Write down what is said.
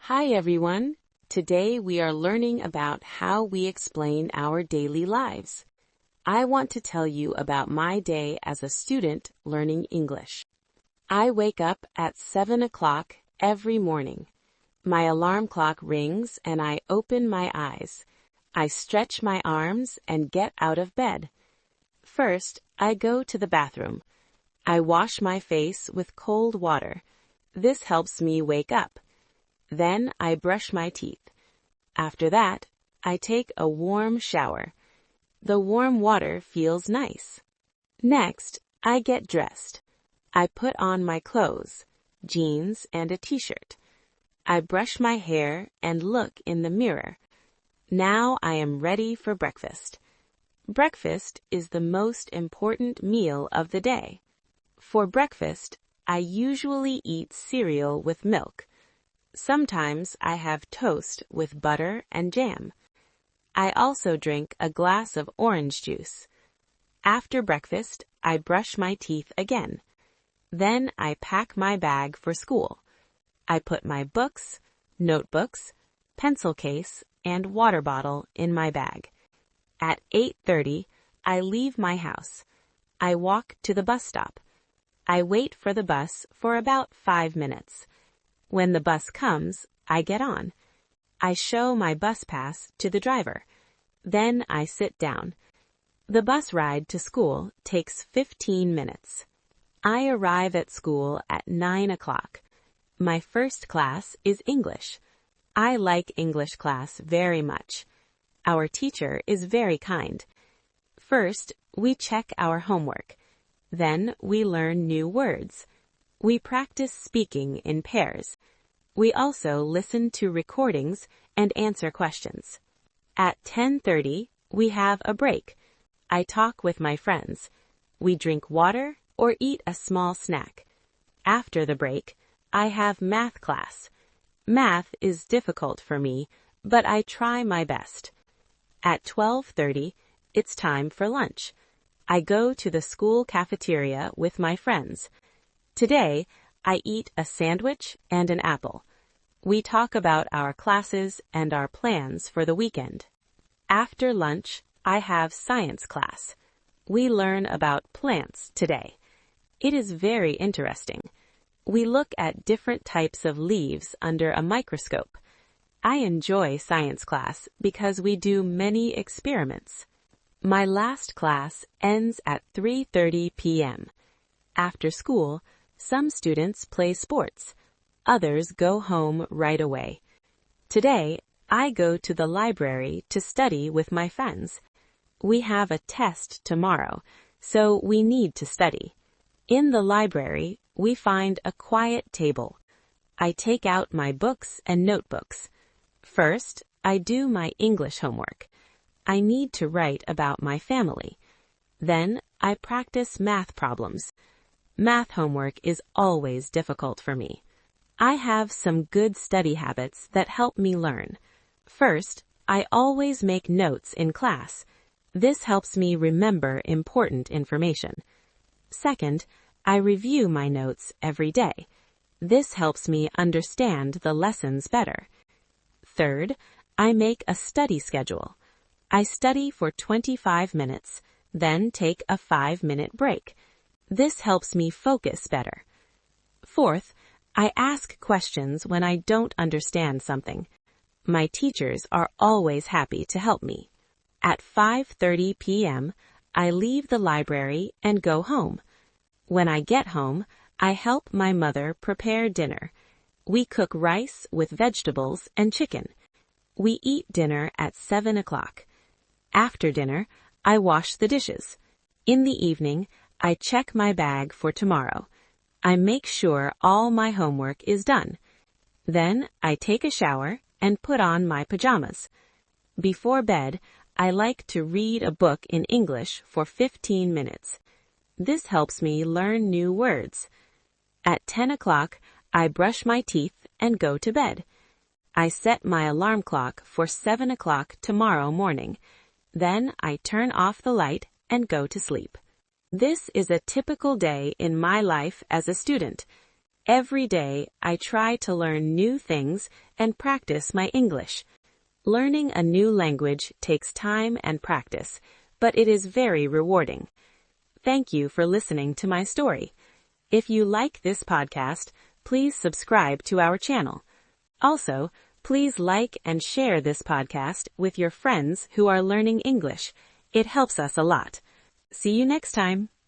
Hi everyone. Today we are learning about how we explain our daily lives. I want to tell you about my day as a student learning English. I wake up at 7 o'clock every morning. My alarm clock rings and I open my eyes. I stretch my arms and get out of bed. First, I go to the bathroom. I wash my face with cold water. This helps me wake up. Then I brush my teeth. After that, I take a warm shower. The warm water feels nice. Next, I get dressed. I put on my clothes, jeans and a t-shirt. I brush my hair and look in the mirror. Now I am ready for breakfast. Breakfast is the most important meal of the day. For breakfast, I usually eat cereal with milk. Sometimes I have toast with butter and jam. I also drink a glass of orange juice. After breakfast, I brush my teeth again. Then I pack my bag for school. I put my books, notebooks, pencil case, and water bottle in my bag. At 8:30, I leave my house. I walk to the bus stop. I wait for the bus for about 5 minutes. When the bus comes, I get on. I show my bus pass to the driver. Then I sit down. The bus ride to school takes 15 minutes. I arrive at school at 9 o'clock. My first class is English. I like English class very much. Our teacher is very kind. First, we check our homework. Then we learn new words. We practice speaking in pairs. We also listen to recordings and answer questions. At 10:30, we have a break. I talk with my friends. We drink water or eat a small snack. After the break, I have math class. Math is difficult for me, but I try my best. At 12:30, it's time for lunch. I go to the school cafeteria with my friends. Today, I eat a sandwich and an apple. We talk about our classes and our plans for the weekend. After lunch, I have science class. We learn about plants today. It is very interesting. We look at different types of leaves under a microscope. I enjoy science class because we do many experiments. My last class ends at 3:30 p.m. After school, some students play sports. Others go home right away. Today, I go to the library to study with my friends. We have a test tomorrow, so we need to study. In the library, we find a quiet table. I take out my books and notebooks. First, I do my English homework. I need to write about my family. Then, I practice math problems. Math homework is always difficult for me. I have some good study habits that help me learn. First, I always make notes in class. This helps me remember important information. Second, I review my notes every day. This helps me understand the lessons better. Third, I make a study schedule. I study for 25 minutes, then take a 5-minute break. This helps me focus better. Fourth, I ask questions when I don't understand something. My teachers are always happy to help me. At 5:30 p.m., I leave the library and go home. When I get home, I help my mother prepare dinner. We cook rice with vegetables and chicken. We eat dinner at 7 o'clock. After dinner, I wash the dishes. In the evening, I check my bag for tomorrow. I make sure all my homework is done. Then I take a shower and put on my pajamas. Before bed, I like to read a book in English for 15 minutes. This helps me learn new words. At 10 o'clock, I brush my teeth and go to bed. I set my alarm clock for 7 o'clock tomorrow morning. Then I turn off the light and go to sleep. This is a typical day in my life as a student. Every day, I try to learn new things and practice my English. Learning a new language takes time and practice, but it is very rewarding. Thank you for listening to my story. If you like this podcast, please subscribe to our channel. Also, please like and share this podcast with your friends who are learning English. It helps us a lot. See you next time.